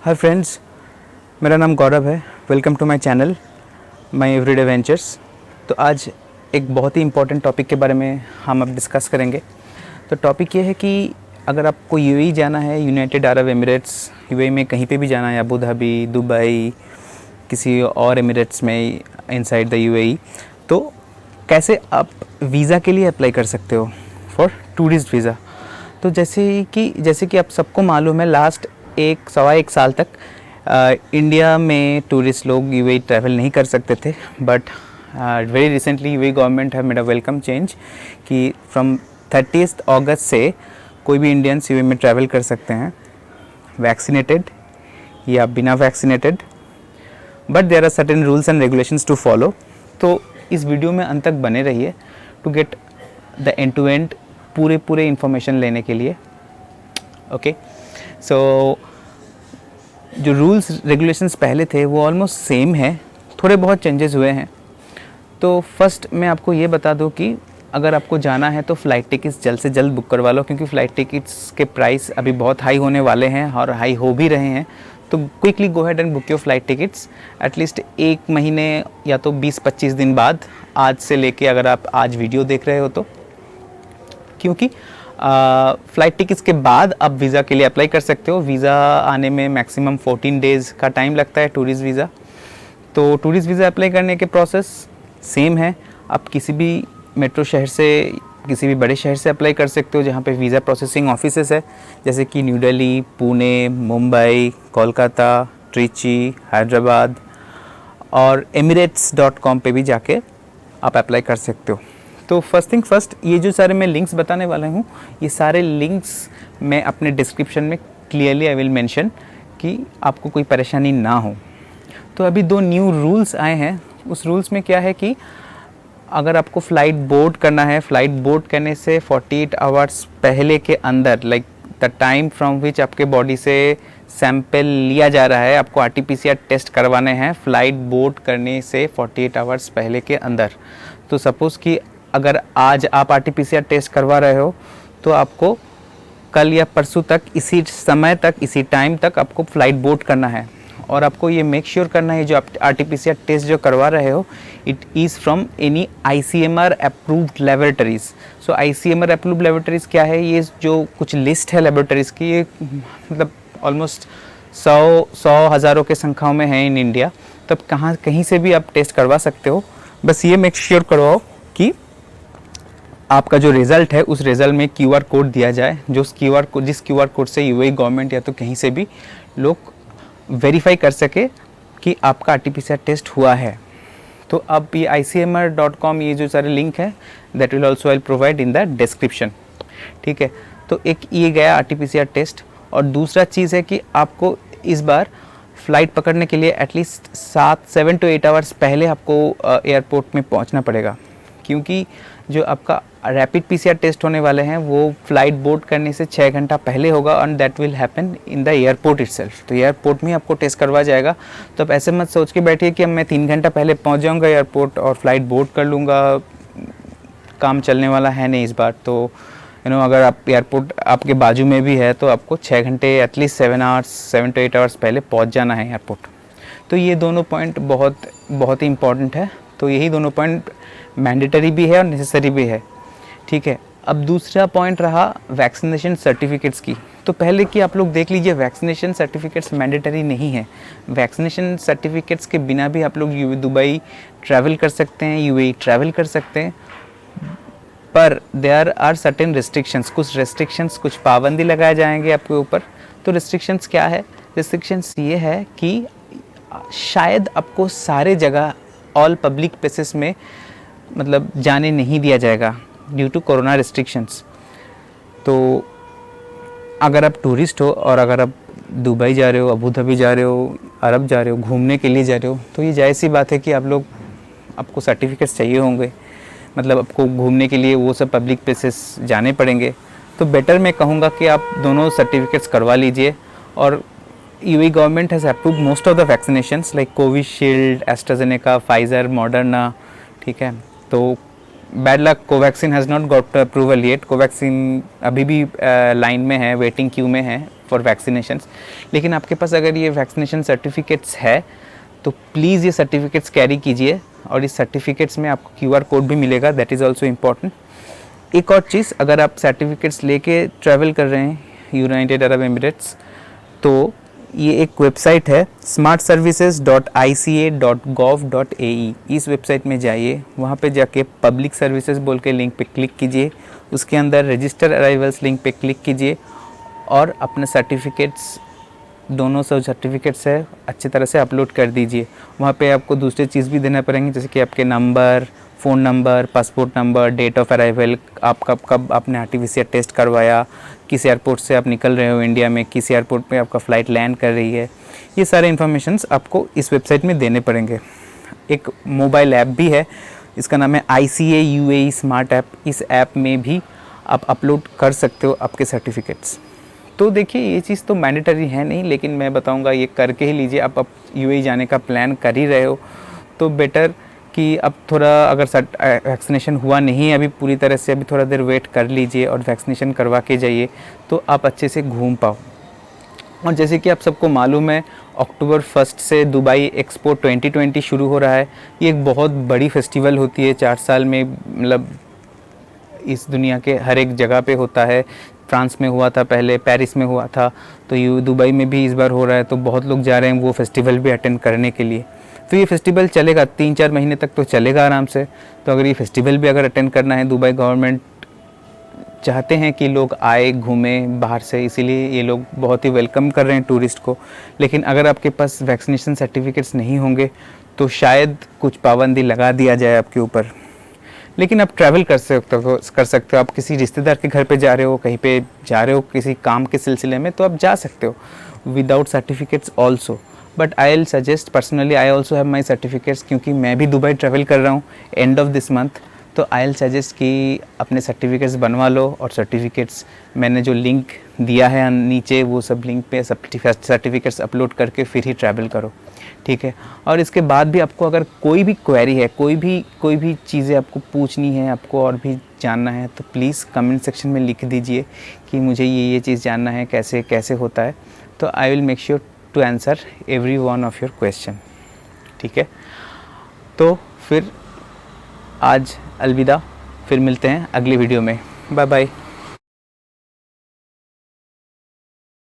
Hi friends, मेरा नाम गौरव है। Welcome to my channel my everyday ventures. तो आज एक बहुत ही इम्पोर्टेंट टॉपिक के बारे में हम अब डिस्कस करेंगे। तो टॉपिक ये है कि अगर आपको यूएई जाना है, यूनाइटेड अरब एमिरेट्स, यूएई में कहीं पे भी जाना है, अबू धाबी, दुबई, किसी और एमिरेट्स में इनसाइड द यूएई, तो कैसे आप वीज़ा के लिए अप्लाई कर सकते हो फॉर टूरिस्ट वीज़ा। तो जैसे कि आप सबको मालूम है, लास्ट सवा एक साल तक इंडिया में टूरिस्ट लोग यूएई ट्रैवल नहीं कर सकते थे। But very recently UAE government है मेड अ वेलकम चेंज कि फ्रॉम 30 अगस्त से कोई भी इंडियंस यूएई में ट्रैवल कर सकते हैं, वैक्सीनेटेड या बिना vaccinated, but there are certain rules and regulations to follow. तो इस वीडियो में अंत तक बने रहिए to get the end to end पूरे इंफॉर्मेशन लेने के लिए। ओके, सो जो रूल्स रेगुलेशंस पहले थे वो ऑलमोस्ट सेम है, थोड़े बहुत चेंजेस हुए हैं। तो फर्स्ट मैं आपको ये बता दूं कि अगर आपको जाना है तो फ़्लाइट टिकट्स जल्द से जल्द बुक करवा लो, क्योंकि फ़्लाइट टिकट्स के प्राइस अभी बहुत हाई होने वाले हैं और हाई हो भी रहे हैं। तो quickly go ahead and book your flight tickets at least एक महीने या तो 20-25 दिन बाद, आज से लेके, अगर आप आज वीडियो देख रहे हो तो, क्योंकि फ़्लाइट टिकट्स के बाद आप वीज़ा के लिए अप्लाई कर सकते हो। वीज़ा आने में मैक्सिमम 14 डेज़ का टाइम लगता है, टूरिस्ट वीज़ा। तो टूरिस्ट वीज़ा अप्लाई करने के प्रोसेस सेम है। आप किसी भी मेट्रो शहर से, किसी भी बड़े शहर से अप्लाई कर सकते हो जहाँ पे वीज़ा प्रोसेसिंग ऑफिसेस है, जैसे कि न्यू दिल्ली, पुणे, मुंबई, कोलकाता, ट्रिची, हैदराबाद, और emirates.com पे भी जाके आप अप्लाई कर सकते हो। तो फर्स्ट थिंग फर्स्ट, ये जो सारे मैं लिंक्स बताने वाला हूँ, ये सारे लिंक्स मैं अपने डिस्क्रिप्शन में क्लियरली आई विल मेंशन कि आपको कोई परेशानी ना हो। तो अभी 2 न्यू रूल्स आए हैं। उस रूल्स में क्या है कि अगर आपको फ़्लाइट बोर्ड करना है, फ़्लाइट बोर्ड करने से 48 आवर्स पहले के अंदर, like the time from which आपके बॉडी से सैंपल लिया जा रहा है, आपको आरटीपीसीआर टेस्ट करवाने हैं फ़्लाइट बोर्ड करने से 48 आवर्स पहले के अंदर। तो सपोज़ कि अगर आज आप आरटीपीसीआर टेस्ट करवा रहे हो तो आपको कल या परसों तक, इसी समय तक, इसी टाइम तक आपको फ़्लाइट बोर्ड करना है। और आपको ये मेक श्योर करना है जो आप आरटीपीसीआर टेस्ट जो करवा रहे हो, it is from any ICMR approved laboratories. So ICMR approved laboratories क्या है? ये जो कुछ लिस्ट है लेबोरेटरीज़ की, ये मतलब ऑलमोस्ट 100 हज़ारों के संख्याओं में है इन इंडिया। तब कहीं से भी आप टेस्ट करवा सकते हो। बस ये मेक श्योर करवाओ कि आपका जो रिज़ल्ट है उस रिज़ल्ट में क्यूआर कोड दिया जाए, जिस क्यूआर कोड से यूएई गवर्नमेंट या तो कहीं से भी लोग वेरीफाई कर सके कि आपका आरटीपीसीआर टेस्ट हुआ है। तो अब ये icmr.com, ये जो सारे लिंक है, that will also I provide in the description. ठीक है, तो एक ये गया आरटीपीसीआर टेस्ट। और दूसरा चीज़ है कि आपको इस बार फ़्लाइट पकड़ने के लिए एटलीस्ट 7 to 8 आवर्स पहले आपको एयरपोर्ट में पहुंचना पड़ेगा, क्योंकि जो आपका रैपिड पीसीआर टेस्ट होने वाले हैं वो फ़्लाइट बोर्ड करने से 6 घंटा पहले होगा, and that will happen in the airport itself. तो एयरपोर्ट में आपको टेस्ट करवा जाएगा। तो आप ऐसे मत सोच के बैठिए कि अब मैं 3 घंटा पहले पहुंच जाऊंगा एयरपोर्ट और फ़्लाइट बोर्ड कर लूँगा। काम चलने वाला है नहीं इस बार। तो अगर आप एयरपोर्ट आपके बाजू में भी है तो आपको 6 घंटे, एटलीस्ट 7 to 8 आवर्स पहले पहुँच जाना है एयरपोर्ट। तो ये दोनों पॉइंट बहुत ही इंपॉर्टेंट है। तो यही दोनों पॉइंट मैंडेटरी भी है और नेसेसरी भी है। ठीक है, अब दूसरा पॉइंट रहा वैक्सीनेशन सर्टिफिकेट्स की। तो पहले कि आप लोग देख लीजिए, वैक्सीनेशन सर्टिफिकेट्स मैंडेटरी नहीं है। वैक्सीनेशन सर्टिफिकेट्स के बिना भी आप लोग दुबई ट्रैवल कर सकते हैं, यूएई ट्रैवल कर सकते हैं। पर देयर आर सर्टेन रिस्ट्रिक्शंस, कुछ पाबंदी लगाए जाएंगे आपके ऊपर। तो रिस्ट्रिक्शंस क्या है? रिस्ट्रिक्शंस ये है कि शायद आपको सारे जगह, ऑल पब्लिक प्लेसेस में मतलब जाने नहीं दिया जाएगा ड्यू टू कोरोना रिस्ट्रिक्शंस। तो अगर आप टूरिस्ट हो और अगर आप दुबई जा रहे हो, अबू धाबी जा रहे हो, अरब जा रहे हो, घूमने के लिए जा रहे हो, तो ये जायज़ सी बात है कि आपको सर्टिफिकेट्स चाहिए होंगे। मतलब आपको घूमने के लिए वो सब पब्लिक प्लेसेस जाने पड़ेंगे। तो बेटर मैं कहूँगा कि आप दोनों सर्टिफिकेट्स करवा लीजिए। और UAE government has approved most of the vaccinations like Covishield, AstraZeneca, Pfizer, Moderna. ठीक है, तो bad luck, Covaxin has not got approval yet. Covaxin अभी भी लाइन में है, वेटिंग क्यू में है फॉर वैक्सीनेशंस। लेकिन आपके पास अगर ये वैक्सीनेशन सर्टिफिकेट्स है तो प्लीज़ ये सर्टिफिकेट्स कैरी कीजिए, और इस सर्टिफिकेट्स में आपको QR कोड भी मिलेगा, दैट इज़ ऑल्सो इम्पॉर्टेंट। एक और चीज़, अगर आप सर्टिफिकेट्स लेके ट्रैवल कर रहे हैं यूनाइटेड अरब एमिरेट्स, तो ये एक वेबसाइट है smartservices.ica.gov.ae। इस वेबसाइट में जाइए, वहाँ पे जाके पब्लिक सर्विसेज बोल के लिंक पे क्लिक कीजिए, उसके अंदर रजिस्टर अराइवल्स लिंक पे क्लिक कीजिए और अपने सर्टिफिकेट्स, दोनों सब सर्टिफिकेट्स है, अच्छी तरह से अपलोड कर दीजिए। वहाँ पे आपको दूसरी चीज़ भी देना पड़ेंगे, जैसे कि आपके number, phone number, passport number, date of arrival, आप कब आपने RT-PCR टेस्ट करवाया, किस एयरपोर्ट से आप निकल रहे हो इंडिया में, किस एयरपोर्ट पे आपका फ़्लाइट लैंड कर रही है, ये सारे इन्फॉर्मेशंस आपको इस वेबसाइट में देने पड़ेंगे। एक मोबाइल ऐप भी है, इसका नाम है ICA UAE स्मार्ट ऐप। इस ऐप में भी आप अपलोड कर सकते हो आपके सर्टिफिकेट्स। तो देखिए, ये चीज़ तो मैंडेटरी है नहीं, लेकिन मैं बताऊंगा ये करके ही लीजिए। आप UAE जाने का प्लान कर ही रहे हो तो बेटर कि अब थोड़ा, अगर वैक्सीनेशन हुआ नहीं है अभी पूरी तरह से, अभी थोड़ा देर वेट कर लीजिए और वैक्सीनेशन करवा के जाइए, तो आप अच्छे से घूम पाओ। और जैसे कि आप सबको मालूम है, अक्टूबर 1 से दुबई एक्सपो 2020 शुरू हो रहा है। ये एक बहुत बड़ी फेस्टिवल होती है, 4 साल में, मतलब इस दुनिया के हर एक जगह पे होता है। फ्रांस में हुआ था पहले, पेरिस में हुआ था, तो ये दुबई में भी इस बार हो रहा है। तो बहुत लोग जा रहे हैं वो फेस्टिवल भी अटेंड करने के लिए। तो ये फेस्टिवल चलेगा 3-4 महीने तक, तो चलेगा आराम से। तो अगर ये फेस्टिवल भी अगर अटेंड करना है, दुबई गवर्नमेंट चाहते हैं कि लोग आए घूमें बाहर से, इसीलिए ये लोग बहुत ही वेलकम कर रहे हैं टूरिस्ट को। लेकिन अगर आपके पास वैक्सीनेशन सर्टिफिकेट्स नहीं होंगे तो शायद कुछ पाबंदी लगा दिया जाए आपके ऊपर। लेकिन आप ट्रैवल कर सकते हो। आप किसी रिश्तेदार के घर पे जा रहे हो, कहीं पे जा रहे हो किसी काम के सिलसिले में, तो आप जा सकते हो without certificates also. But I will suggest, personally I also have my certificates, क्योंकि मैं भी दुबई ट्रैवल कर रहा हूँ एंड ऑफ दिस मंथ। तो आई विल सजेस्ट कि अपने सर्टिफिकेट्स बनवा लो, और सर्टिफिकेट्स मैंने जो लिंक दिया है नीचे, वो सब लिंक पे सर्टिफिकेट्स अपलोड करके फिर ही ट्रैवल करो, ठीक है। और इसके बाद भी आपको अगर कोई भी क्वेरी है, कोई भी चीज़ें आपको पूछनी है, आपको और भी जानना है, तो प्लीज़ कमेंट सेक्शन में लिख दीजिए कि मुझे ये चीज़ जानना है, कैसे कैसे होता है। तो I will make sure to answer every one of your question, ठीक है। तो फिर आज अलविदा, फिर मिलते हैं अगली वीडियो में। Bye bye.